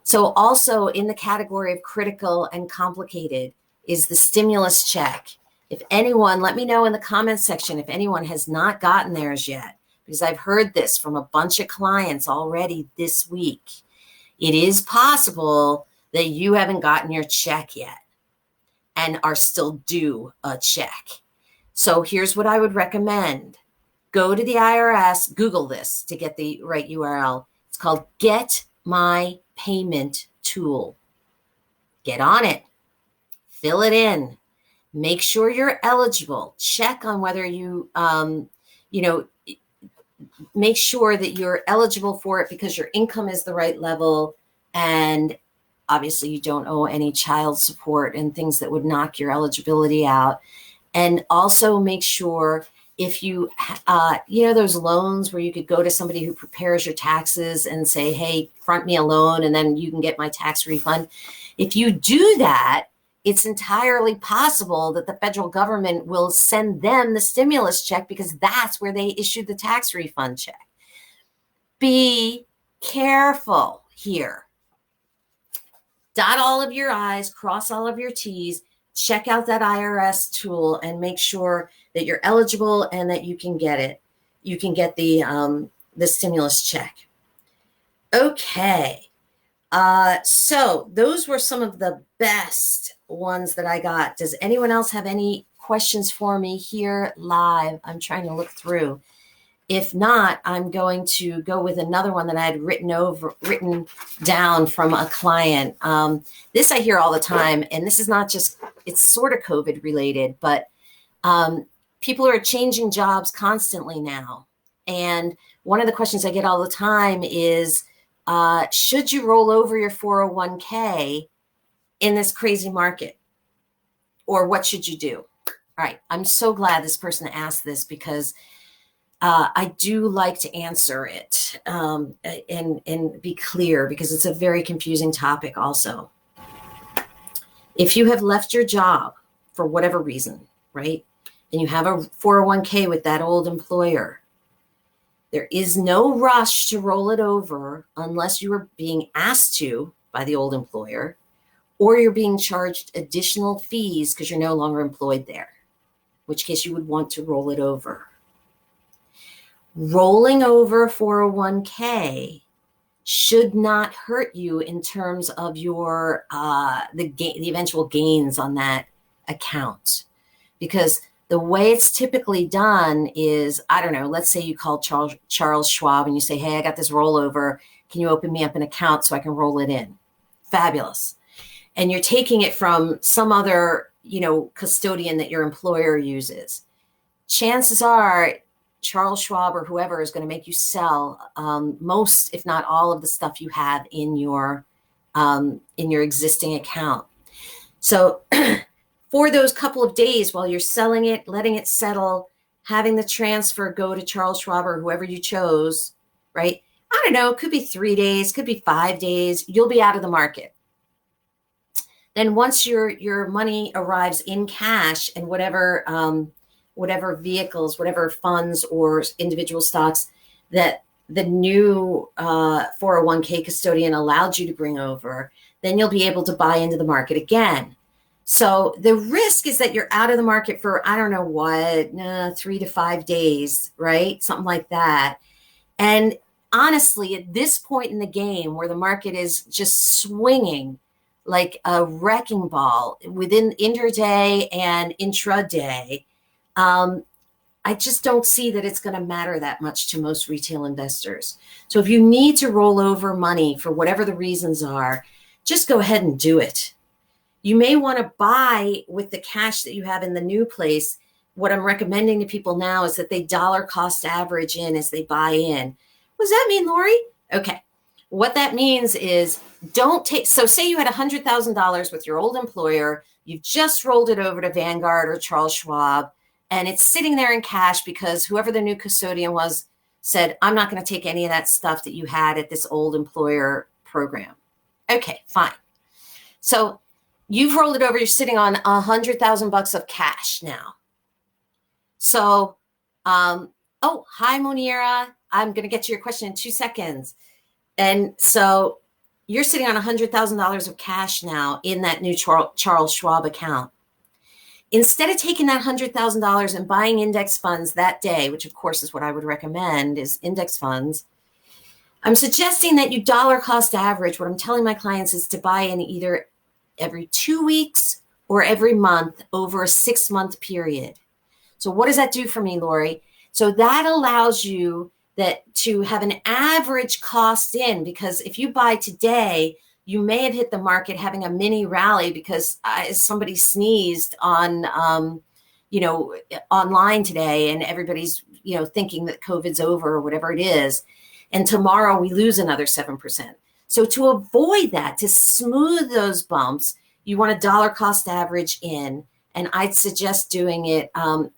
So also in the category of critical and complicated is the stimulus check. If anyone, let me know in the comments section if anyone has not gotten theirs yet, because I've heard this from a bunch of clients already this week. It is possible that you haven't gotten your check yet and are still due a check. So here's what I would recommend. Go to the IRS, Google this to get the right URL. It's called Get My Payment Tool. Get on it, fill it in, make sure you're eligible, check on whether you, make sure that you're eligible for it because your income is the right level, and obviously you don't owe any child support and things that would knock your eligibility out. And also make sure if you, those loans where you could go to somebody who prepares your taxes and say, hey, front me a loan and then you can get my tax refund. If you do that, it's entirely possible that the federal government will send them the stimulus check because that's where they issued the tax refund check. Be careful here. Dot all of your I's, cross all of your T's, check out that IRS tool and make sure that you're eligible and that you can get it. You can get the stimulus check. Okay. So those were some of the best ones that I got. Does anyone else have any questions for me here live? I'm trying to look through. If not, I'm going to go with another one that I had written down from a client. This I hear all the time, and this is not just, it's sort of COVID related, but people are changing jobs constantly now. And one of the questions I get all the time is, should you roll over your 401k in this crazy market? Or what should you do? All right, I'm so glad this person asked this because I do like to answer it and be clear because it's a very confusing topic also. If you have left your job for whatever reason, right, and you have a 401k with that old employer, there is no rush to roll it over unless you are being asked to by the old employer or you're being charged additional fees because you're no longer employed there, in which case you would want to roll it over. Rolling over 401k should not hurt you in terms of your the eventual gains on that account, because the way it's typically done is, I don't know, let's say you call Charles Schwab and you say, hey, I got this rollover. Can you open me up an account so I can roll it in? Fabulous. And you're taking it from some other, custodian that your employer uses. Chances are Charles Schwab or whoever is going to make you sell most, if not all, of the stuff you have in your existing account. So for those couple of days while you're selling it, letting it settle, having the transfer go to Charles Schwab or whoever you chose, right? I don't know, it could be 3 days, could be 5 days. You'll be out of the market. Then once your money arrives in cash and whatever vehicles, whatever funds or individual stocks that the new 401k custodian allowed you to bring over, then you'll be able to buy into the market again. So the risk is that you're out of the market for, I don't know what, 3 to 5 days, right? Something like that. And honestly, at this point in the game where the market is just swinging like a wrecking ball within intraday and intraday, I just don't see that it's going to matter that much to most retail investors. So if you need to roll over money for whatever the reasons are, just go ahead and do it. You may want to buy with the cash that you have in the new place. What I'm recommending to people now is that they dollar cost average in as they buy in. What does that mean, Lori? Okay. What that means is so say you had $100,000 with your old employer, you've just rolled it over to Vanguard or Charles Schwab, and it's sitting there in cash because whoever the new custodian was said, I'm not going to take any of that stuff that you had at this old employer program. Okay, fine. So you've rolled it over. You're sitting on $100,000 of cash now. So, hi, Monira. I'm going to get to your question in 2 seconds. And so you're sitting on $100,000 of cash now in that new Charles Schwab account. Instead of taking that $100,000 and buying index funds that day, which of course is what I would recommend is index funds, I'm suggesting that you dollar cost average. What I'm telling my clients is to buy in either every 2 weeks or every month over a 6-month period. So what does that do for me, Lori? So that allows you to have an average cost in, because if you buy today, you may have hit the market having a mini rally because somebody sneezed on, online today, and everybody's, thinking that COVID's over or whatever it is. And tomorrow we lose another 7%. So to avoid that, to smooth those bumps, you want a dollar cost average in. And I'd suggest doing it.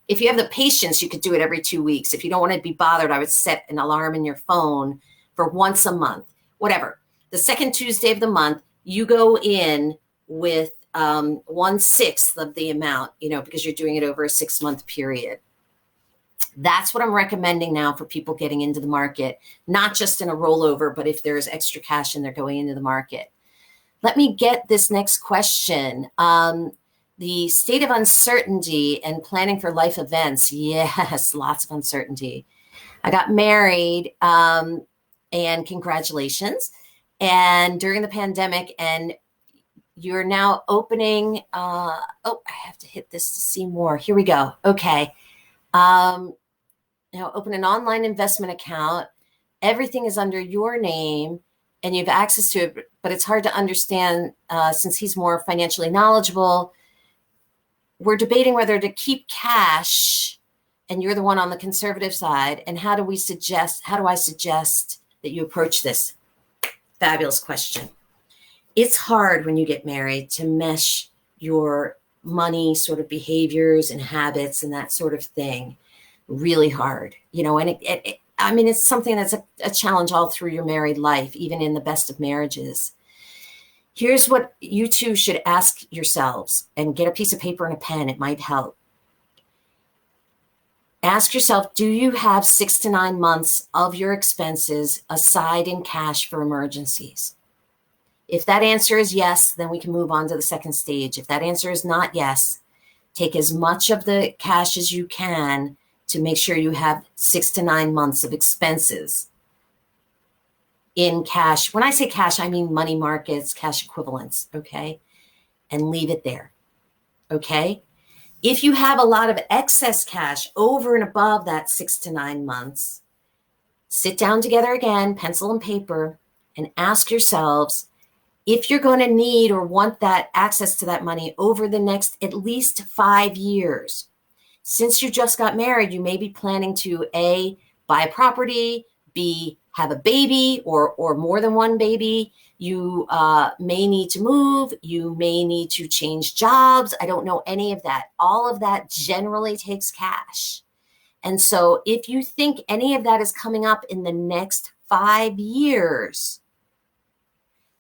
If you have the patience, you could do it every 2 weeks. If you don't want to be bothered, I would set an alarm in your phone for once a month, whatever. The second Tuesday of the month, you go in with 1/6 of the amount, because you're doing it over a 6-month period. That's what I'm recommending now for people getting into the market, not just in a rollover, but if there's extra cash and they're going into the market. Let me get this next question. The state of uncertainty and planning for life events. Yes, lots of uncertainty. I got married, and congratulations. And during the pandemic, and you're now opening, I have to hit this to see more. Here we go. Okay. Now open an online investment account. Everything is under your name and you have access to it, but it's hard to understand since he's more financially knowledgeable. We're debating whether to keep cash, and you're the one on the conservative side. And how do I suggest that you approach this? Fabulous question. It's hard when you get married to mesh your money sort of behaviors and habits and that sort of thing. Really hard, and it's something that's a challenge all through your married life, even in the best of marriages. Here's what you two should ask yourselves, and get a piece of paper and a pen. It might help. Ask yourself, do you have 6 to 9 months of your expenses aside in cash for emergencies? If that answer is yes, then we can move on to the second stage. If that answer is not yes, take as much of the cash as you can to make sure you have 6 to 9 months of expenses in cash. When I say cash, I mean money markets, cash equivalents, okay? And leave it there, okay? If you have a lot of excess cash over and above that 6 to 9 months, sit down together again, pencil and paper, and ask yourselves if you're going to need or want that access to that money over the next at least 5 years. Since you just got married, you may be planning to A, buy a property, B, have a baby or more than one baby. You may need to move. You may need to change jobs. I don't know any of that. All of that generally takes cash. And so if you think any of that is coming up in the next 5 years,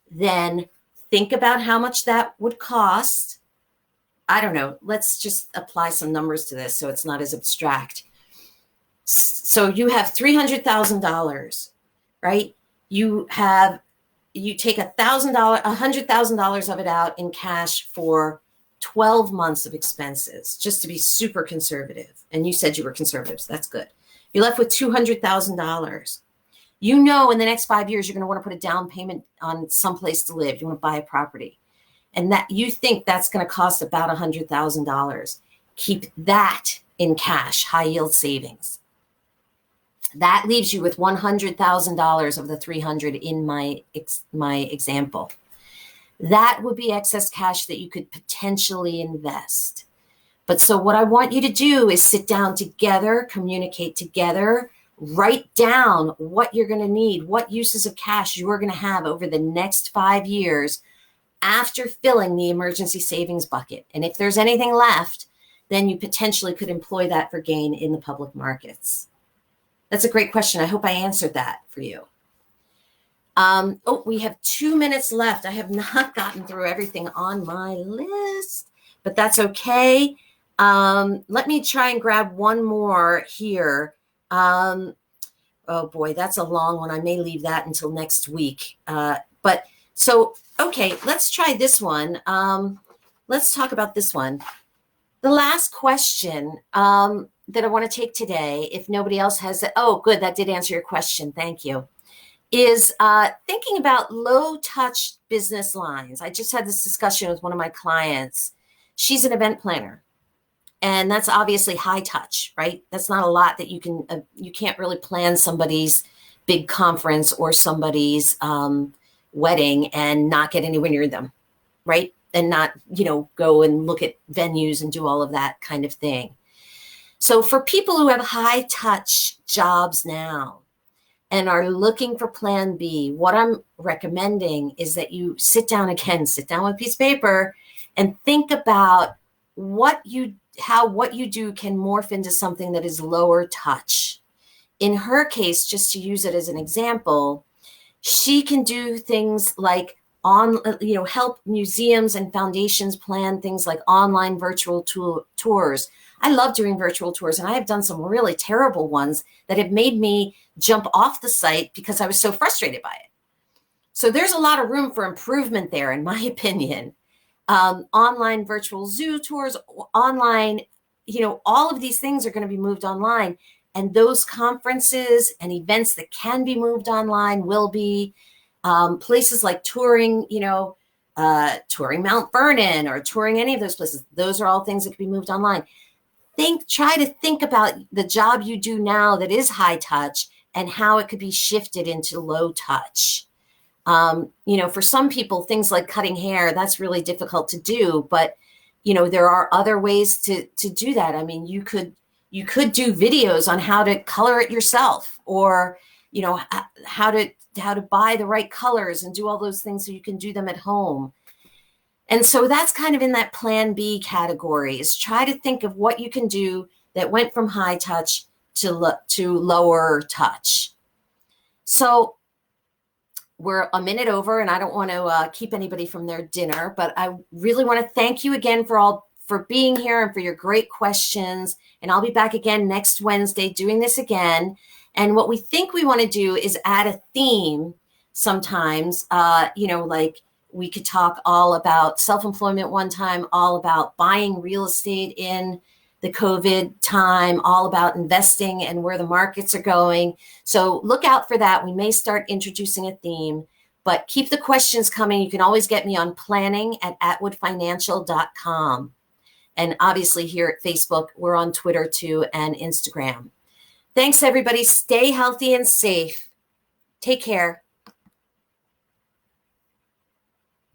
then think about how much that would cost. I don't know. Let's just apply some numbers to this so it's not as abstract. So you have $300,000, right? You take $100,000 of it out in cash for 12 months of expenses, just to be super conservative. And you said you were conservative, so that's good. You're left with $200,000. In the next 5 years, you're going to want to put a down payment on someplace to live. You want to buy a property. And that you think that's going to cost about $100,000. Keep that in cash, high yield savings. That leaves you with $100,000 of the $300 in my example. That would be excess cash that you could potentially invest. But so what I want you to do is sit down together, communicate together, write down what you're going to need, what uses of cash you're going to have over the next 5 years after filling the emergency savings bucket. And if there's anything left, then you potentially could employ that for gain in the public markets. That's a great question. I hope I answered that for you. We have 2 minutes left. I have not gotten through everything on my list, but that's okay. Let me try and grab one more here. Oh boy, that's a long one. I may leave that until next week. But So, okay, let's try this one. Let's talk about this one. The last question that I want to take today, if nobody else has it. Oh, good. That did answer your question. Thank you. Is thinking about low touch business lines. I just had this discussion with one of my clients. She's an event planner, and that's obviously high touch, right? That's not a lot that you can't really plan somebody's big conference or somebody's wedding and not get anywhere near them, right? And not, go and look at venues and do all of that kind of thing. So for people who have high touch jobs now and are looking for plan B, what I'm recommending is that you sit down with a piece of paper and think about how what you do can morph into something that is lower touch. In her case, just to use it as an example, she can do things like help museums and foundations plan things like online virtual tours. I love doing virtual tours, and I have done some really terrible ones that have made me jump off the site because I was so frustrated by it. So there's a lot of room for improvement there, in my opinion. Online virtual zoo tours, online, all of these things are going to be moved online. And those conferences and events that can be moved online will be places like touring, touring Mount Vernon or touring any of those places. Those are all things that can be moved online. Try to think about the job you do now that is high touch and how it could be shifted into low touch. For some people, things like cutting hair, that's really difficult to do, but there are other ways to do that. I mean, you could do videos on how to color it yourself, or how to buy the right colors and do all those things so you can do them at home. And so that's kind of in that plan B category, is try to think of what you can do that went from high touch to lower touch. So we're a minute over, and I don't want to keep anybody from their dinner, but I really want to thank you again for being here and for your great questions. And I'll be back again next Wednesday doing this again. And what we think we want to do is add a theme sometimes, like we could talk all about self-employment one time, all about buying real estate in the COVID time, all about investing and where the markets are going. So look out for that. We may start introducing a theme, but keep the questions coming. You can always get me on planning@atwoodfinancial.com. And obviously here at Facebook, we're on Twitter too, and Instagram. Thanks, everybody. Stay healthy and safe. Take care.